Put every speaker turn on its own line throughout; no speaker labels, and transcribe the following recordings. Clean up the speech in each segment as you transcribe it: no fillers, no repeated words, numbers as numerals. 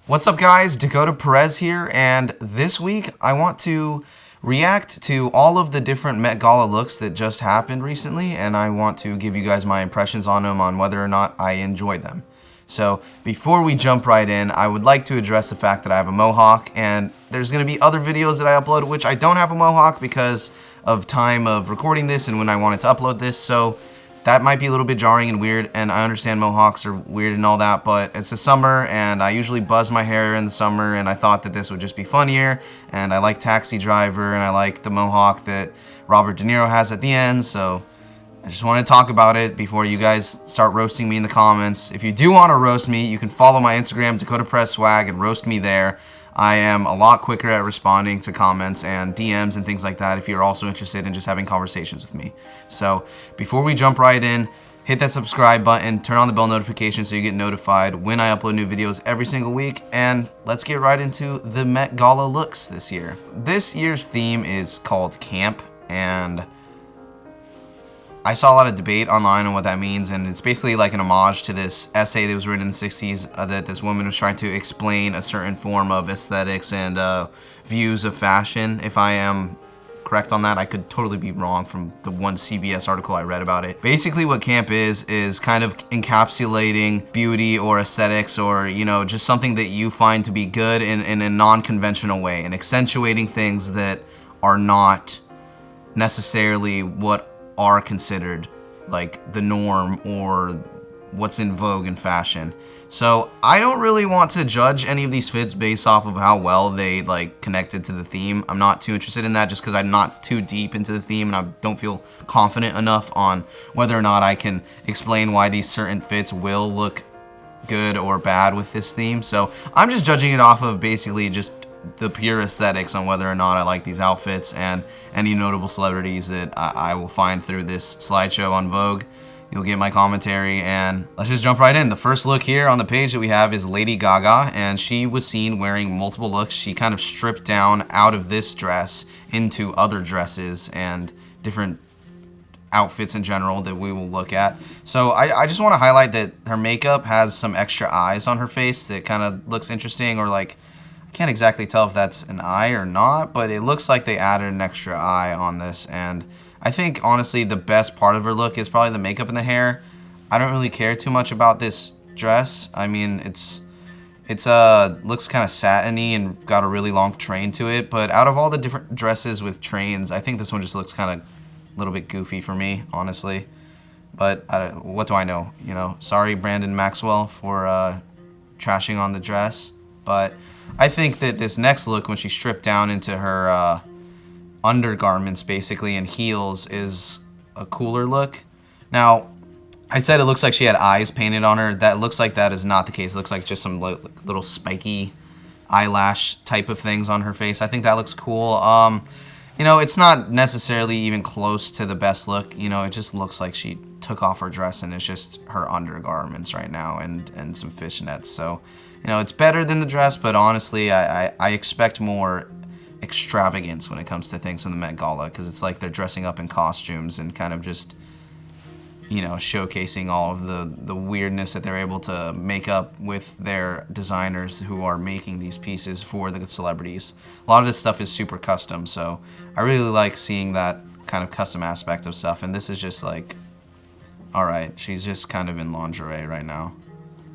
What's up, guys? Dakota Perez here, and this week I want to react to all of the different Met Gala looks that just happened recently, and I want to give you guys my impressions on them, on whether or not I enjoy them. So before we jump right in, I would like to address the fact that I have a mohawk, and there's going to be other videos that I upload which I don't have a mohawk because of time of recording this and when I wanted to upload this, so that might be a little bit jarring and weird, and I understand mohawks are weird and all that, but it's the summer, and I usually buzz my hair in the summer, and I thought that this would just be funnier, and I like Taxi Driver, and I like the mohawk that Robert De Niro has at the end, so I just want to talk about it before you guys start roasting me in the comments. If you do want to roast me, you can follow my Instagram, Dakota Press Swag, and roast me there. I am a lot quicker at responding to comments and DMs and things like that if you're also interested in just having conversations with me. So before we jump right in, hit that subscribe button, turn on the bell notification so you get notified when I upload new videos every single week, and let's get right into the Met Gala looks this year. This year's theme is called Camp, and I saw a lot of debate online on what that means, and it's basically like an homage to this essay that was written in the 60s that this woman was trying to explain a certain form of aesthetics and views of fashion. If I am correct on that, I could totally be wrong from the one CBS article I read about it. Basically what camp is kind of encapsulating beauty or aesthetics, or, you know, just something that you find to be good in a non-conventional way, and accentuating things that are not necessarily what are considered like the norm or what's in vogue in fashion. So I don't really want to judge any of these fits based off of how well they like connected to the theme. I'm not too interested in that just because I'm not too deep into the theme and I don't feel confident enough on whether or not I can explain why these certain fits will look good or bad with this theme. So I'm just judging it off of basically just the pure aesthetics on whether or not I like these outfits, and any notable celebrities that I will find through this slideshow on Vogue. You'll get my commentary, and let's just jump right in. The first look here on the page that we have is Lady Gaga, and she was seen wearing multiple looks. She kind of stripped down out of this dress into other dresses and different outfits in general that we will look at. So I just want to highlight that her makeup has some extra eyes on her face that kind of looks interesting, or like, can't exactly tell if that's an eye or not, but it looks like they added an extra eye on this, and I think honestly the best part of her look is probably the makeup and the hair. I don't really care too much about this dress. I mean, it's looks kind of satiny and got a really long train to it, but out of all the different dresses with trains, I think this one just looks kind of a little bit goofy for me, honestly. But what do I know? You know, sorry Brandon Maxwell for trashing on the dress, but I think that this next look, when she stripped down into her undergarments basically and heels, is a cooler look. Now, I said it looks like she had eyes painted on her. That looks like that is not the case. It looks like just some little spiky eyelash type of things on her face. I think that looks cool. You know, it's not necessarily even close to the best look. You know, it just looks like she took off her dress and it's just her undergarments right now and some fishnets. So, you know, it's better than the dress, but honestly, I expect more extravagance when it comes to things from the Met Gala, because it's like they're dressing up in costumes and kind of just, you know, showcasing all of the weirdness that they're able to make up with their designers who are making these pieces for the celebrities. A lot of this stuff is super custom, so I really like seeing that kind of custom aspect of stuff, and this is just like, alright, she's just kind of in lingerie right now.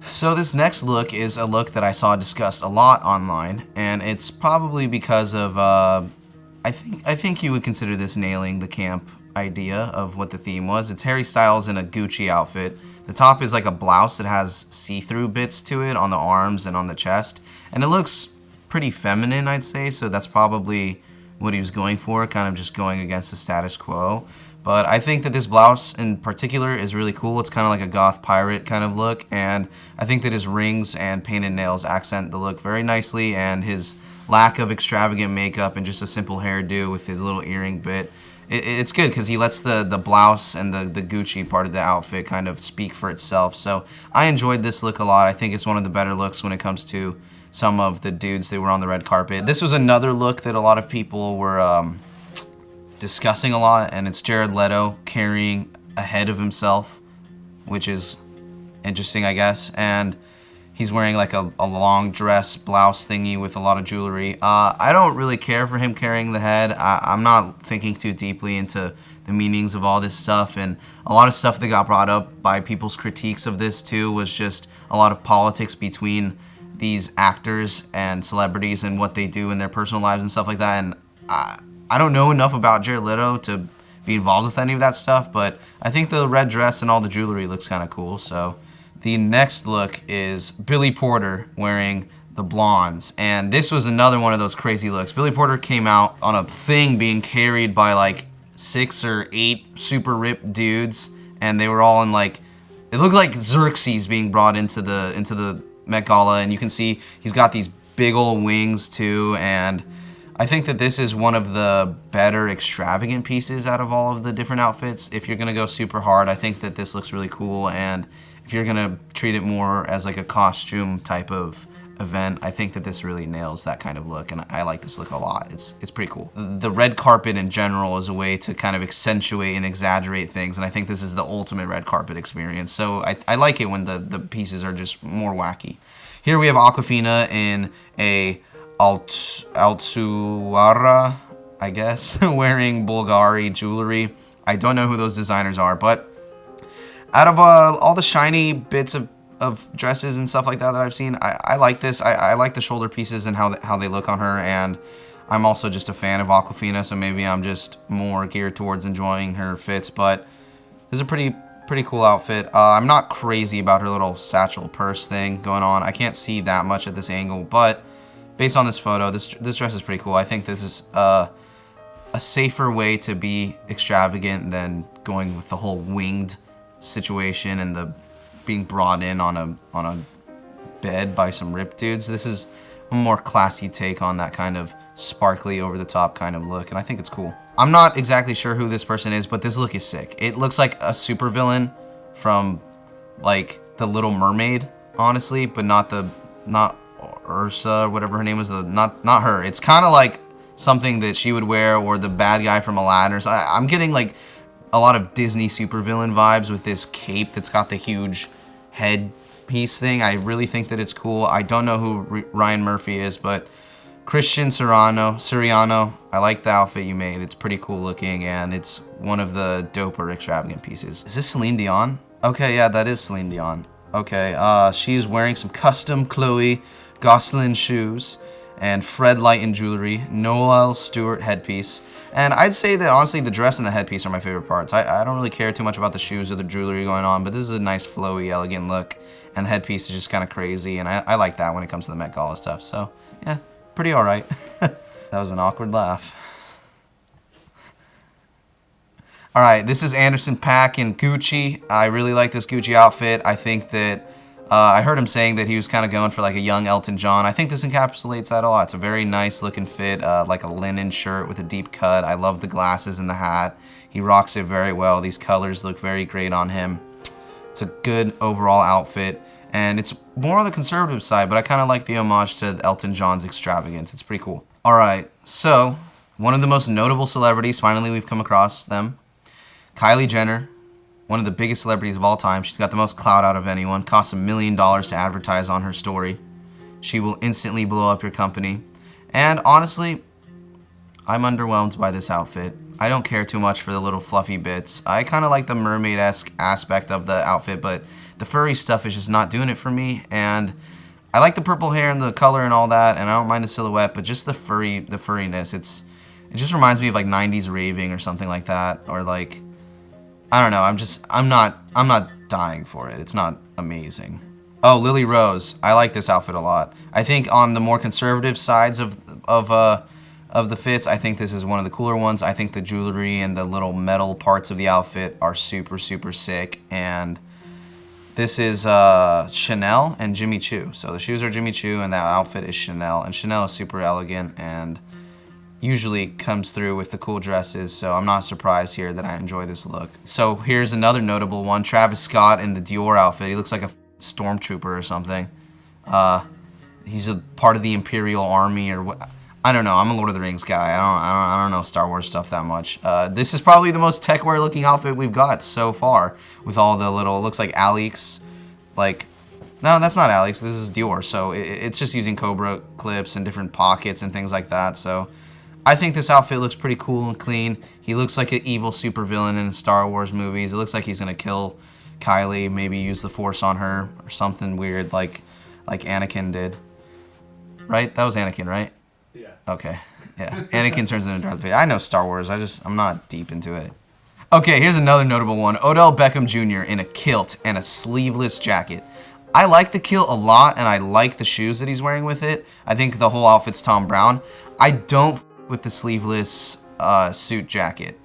So this next look is a look that I saw discussed a lot online, and it's probably because of, I think you would consider this nailing the camp idea of what the theme was. It's Harry Styles in a Gucci outfit. The top is like a blouse that has see-through bits to it on the arms and on the chest, and it looks pretty feminine, I'd say, so that's probably what he was going for, kind of just going against the status quo. But I think that this blouse in particular is really cool. It's kind of like a goth pirate kind of look, and I think that his rings and painted nails accent the look very nicely, and his lack of extravagant makeup and just a simple hairdo with his little earring bit, it's good because he lets the blouse and the Gucci part of the outfit kind of speak for itself. So I enjoyed this look a lot. I think it's one of the better looks when it comes to some of the dudes that were on the red carpet. This was another look that a lot of people were discussing a lot, and it's Jared Leto carrying a head of himself, which is interesting, I guess. And He's wearing like a long dress blouse thingy with a lot of jewelry. I don't really care for him carrying the head. I'm not thinking too deeply into the meanings of all this stuff, and a lot of stuff that got brought up by people's critiques of this too was just a lot of politics between these actors and celebrities and what they do in their personal lives and stuff like that. And I don't know enough about Jared Leto to be involved with any of that stuff, but I think the red dress and all the jewelry looks kind of cool. So the next look is Billy Porter wearing the blondes, and this was another one of those crazy looks. Billy Porter came out on a thing being carried by like 6 or 8 super ripped dudes, and they were all in like, it looked like Xerxes being brought into the Met Gala, and you can see he's got these big old wings too, and I think that this is one of the better extravagant pieces out of all of the different outfits. If you're gonna go super hard, I think that this looks really cool, and if you're gonna treat it more as like a costume type of event, I think that this really nails that kind of look, and I like this look a lot. It's pretty cool. The red carpet in general is a way to kind of accentuate and exaggerate things, and I think this is the ultimate red carpet experience. So I like it when the pieces are just more wacky. Here we have Aquafina in a Altsuara, I guess, wearing Bulgari jewelry. I don't know who those designers are, but out of all the shiny bits of dresses and stuff like that I've seen, I like this. I like the shoulder pieces and how they look on her, and I'm also just a fan of Aquafina, so maybe I'm just more geared towards enjoying her fits, but this is a pretty cool outfit. I'm not crazy about her little satchel purse thing going on. I can't see that much at this angle, but based on this photo, this dress is pretty cool. I think this is a safer way to be extravagant than going with the whole winged situation and the being brought in on a bed by some ripped dudes. This is a more classy take on that kind of sparkly over the top kind of look, and I think it's cool. I'm not exactly sure who this person is, but this look is sick. It looks like a supervillain from like The Little Mermaid, honestly, but not Ursa, whatever her name was. Not her. It's kind of like something that she would wear, or the bad guy from Aladdin. Or something. I'm getting like a lot of Disney supervillain vibes with this cape that's got the huge head piece thing. I really think that it's cool. I don't know who Ryan Murphy is, but Christian Siriano, I like the outfit you made. It's pretty cool looking, and it's one of the doper extravagant pieces. Is this Celine Dion? Okay, yeah, that is Celine Dion. Okay, she's wearing some custom Chloe Gosselin shoes and Fred Lighton jewelry, Noel Stewart headpiece. And I'd say that honestly the dress and the headpiece are my favorite parts. I don't really care too much about the shoes or the jewelry going on, but this is a nice flowy, elegant look, and the headpiece is just kind of crazy, and I like that when it comes to the Met Gala stuff. So yeah, pretty alright. That was an awkward laugh. Alright, this is Anderson .Paak in Gucci. I really like this Gucci outfit. I think that I heard him saying that he was kind of going for like a young Elton John. I think this encapsulates that a lot. It's a very nice looking fit, like a linen shirt with a deep cut. I love the glasses and the hat. He rocks it very well. These colors look very great on him. It's a good overall outfit, and it's more on the conservative side, but I kind of like the homage to Elton John's extravagance. It's pretty cool. All right, so one of the most notable celebrities, finally we've come across them, Kylie Jenner. One of the biggest celebrities of all time. She's got the most clout out of anyone. Costs $1 million to advertise on her story. She will instantly blow up your company. And honestly, I'm underwhelmed by this outfit. I don't care too much for the little fluffy bits. I kind of like the mermaid-esque aspect of the outfit, but the furry stuff is just not doing it for me. And I like the purple hair and the color and all that, and I don't mind the silhouette, but just the furriness. It just reminds me of like 90s raving or something like that, or like, I don't know. I'm not dying for it. It's not amazing. Oh, Lily Rose. I like this outfit a lot. I think on the more conservative sides of the fits, I think this is one of the cooler ones. I think the jewelry and the little metal parts of the outfit are super, super sick. And this is Chanel and Jimmy Choo. So the shoes are Jimmy Choo and that outfit is Chanel. And Chanel is super elegant and usually comes through with the cool dresses, so I'm not surprised here that I enjoy this look. So here's another notable one, Travis Scott in the Dior outfit. He looks like a stormtrooper or something. He's a part of the Imperial Army or what? I don't know. I'm a Lord of the Rings guy. I don't know Star Wars stuff that much. This is probably the most tech-wear looking outfit we've got so far, with all the little, looks like Alex, like No, that's not Alex. This is Dior. So it's just using Cobra clips and different pockets and things like that. So I think this outfit looks pretty cool and clean. He looks like an evil supervillain in the Star Wars movies. It looks like he's going to kill Kylie, maybe use the Force on her or something weird like Anakin did. Right? That was Anakin, right?
Yeah.
Okay. Yeah. Anakin turns into Darth Vader. I know Star Wars. I'm not deep into it. Okay, here's another notable one. Odell Beckham Jr. in a kilt and a sleeveless jacket. I like the kilt a lot, and I like the shoes that he's wearing with it. I think the whole outfit's Tom Brown. I don't with the sleeveless suit jacket.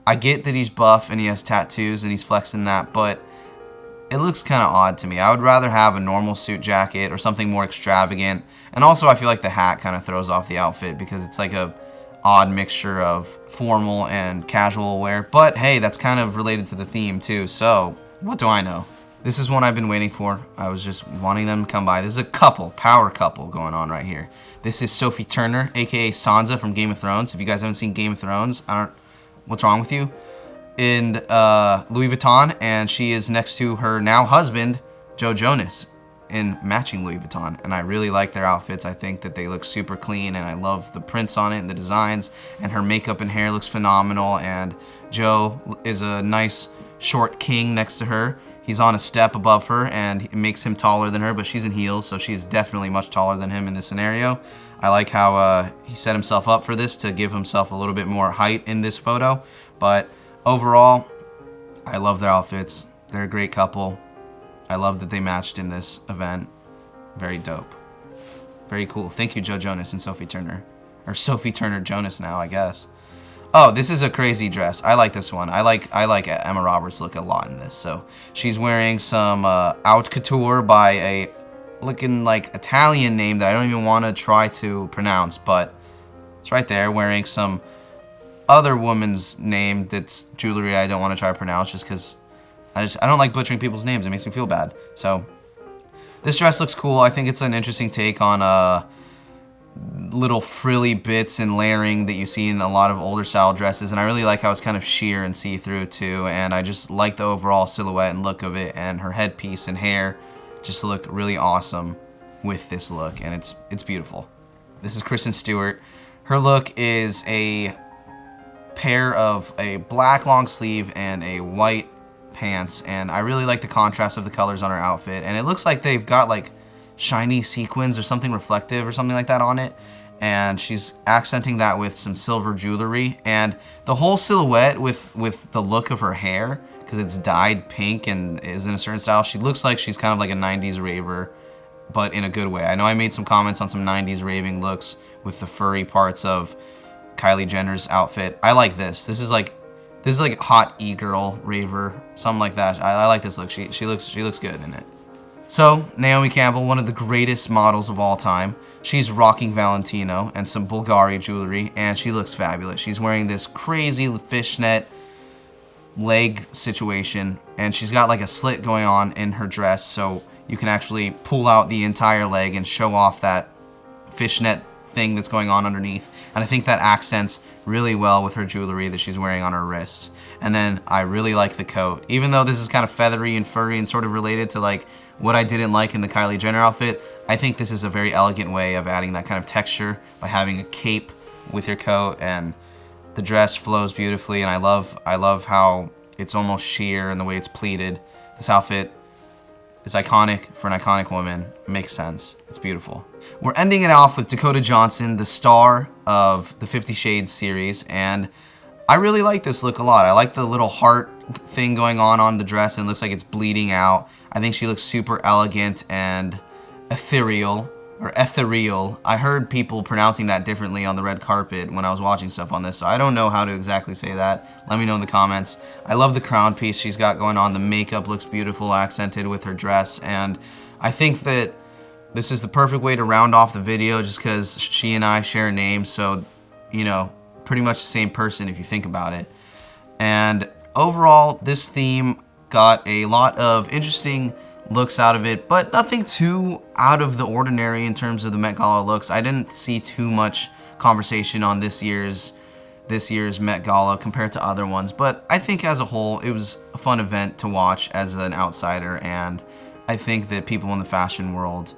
I get that he's buff and he has tattoos and he's flexing that, but it looks kind of odd to me. I would rather have a normal suit jacket or something more extravagant. And also, I feel like the hat kind of throws off the outfit because it's like a odd mixture of formal and casual wear. But hey, that's kind of related to the theme too, so what do I know? This is one I've been waiting for. I was just wanting them to come by. This is a couple, power couple going on right here. This is Sophie Turner, aka Sansa from Game of Thrones. If you guys haven't seen Game of Thrones, what's wrong with you? In Louis Vuitton, and she is next to her now husband, Jonas, in matching Louis Vuitton. And I really like their outfits. I think that they look super clean, and I love the prints on it and the designs, and her makeup and hair looks phenomenal. And Joe is a nice short king next to her. He's on a step above her, and it makes him taller than her, but she's in heels, so she's definitely much taller than him in this scenario. I like how he set himself up for this to give himself a little bit more height in this photo. But overall, I love their outfits. They're a great couple. I love that they matched in this event. Very dope. Very cool. Thank you, Joe Jonas and Sophie Turner. Or Sophie Turner Jonas now, I guess. Oh, this is a crazy dress. I like this one. I like Emma Roberts' look a lot in this. So she's wearing some haute couture by a looking like Italian name that I don't even want to try to pronounce, but it's right there, wearing some other woman's name that's jewelry I don't want to try to pronounce just because I don't like butchering people's names. It makes me feel bad. So this dress looks cool. I think it's an interesting take on little frilly bits and layering that you see in a lot of older style dresses, and I really like how it's kind of sheer and see-through too, and I just like the overall silhouette and look of it, and her headpiece and hair just look really awesome with this look, and it's beautiful. This is Kristen Stewart. Her look is a pair of a black long sleeve and a white pants, and I really like the contrast of the colors on her outfit, and it looks like they've got like shiny sequins or something reflective or something like that on it, and she's accenting that with some silver jewelry, and the whole silhouette with the look of her hair, because it's dyed pink and is in a certain style, she looks like she's kind of like a 90s raver, but in a good way. I know I made some comments on some 90s raving looks with the furry parts of Kylie Jenner's outfit. I like this. This is like hot e-girl raver, something like that. I like this look. She looks good in it. So, Naomi Campbell, one of the greatest models of all time. She's rocking Valentino and some Bulgari jewelry, and she looks fabulous. She's wearing this crazy fishnet leg situation, and she's got like a slit going on in her dress, so you can actually pull out the entire leg and show off that fishnet thing that's going on underneath. And I think that accents really well with her jewelry that she's wearing on her wrists. And then I really like the coat. Even though this is kind of feathery and furry and sort of related to like what I didn't like in the Kylie Jenner outfit, I think this is a very elegant way of adding that kind of texture by having a cape with your coat, and the dress flows beautifully, and I love how it's almost sheer and the way it's pleated. This outfit is iconic for an iconic woman. It makes sense. It's beautiful. We're ending it off with Dakota Johnson, the star of the 50 Shades series, and I really like this look a lot. I like the little heart thing going on the dress, and it looks like it's bleeding out. I think she looks super elegant and ethereal, or ethereal. I heard people pronouncing that differently on the red carpet when I was watching stuff on this, so I don't know how to exactly say that. Let me know in the comments. I love the crown piece she's got going on. The makeup looks beautiful, accented with her dress, and I think that this is the perfect way to round off the video just because she and I share names, so, you know, pretty much the same person if you think about it. And overall, this theme got a lot of interesting looks out of it, but nothing too out of the ordinary in terms of the Met Gala looks. I didn't see too much conversation on this year's Met Gala compared to other ones, but I think as a whole it was a fun event to watch as an outsider, and I think that people in the fashion world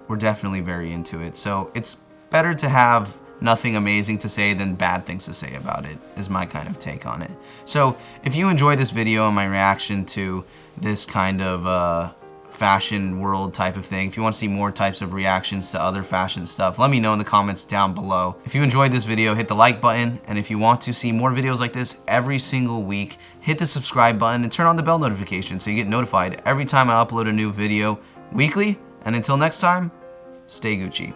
were definitely very into it. So it's better to have nothing amazing to say than bad things to say about it, is my kind of take on it. So if you enjoyed this video and my reaction to this kind of fashion world type of thing, if you want to see more types of reactions to other fashion stuff, let me know in the comments down below. If you enjoyed this video, hit the like button, and if you want to see more videos like this every single week, hit the subscribe button and turn on the bell notification so you get notified every time I upload a new video weekly. And until next time, stay Gucci.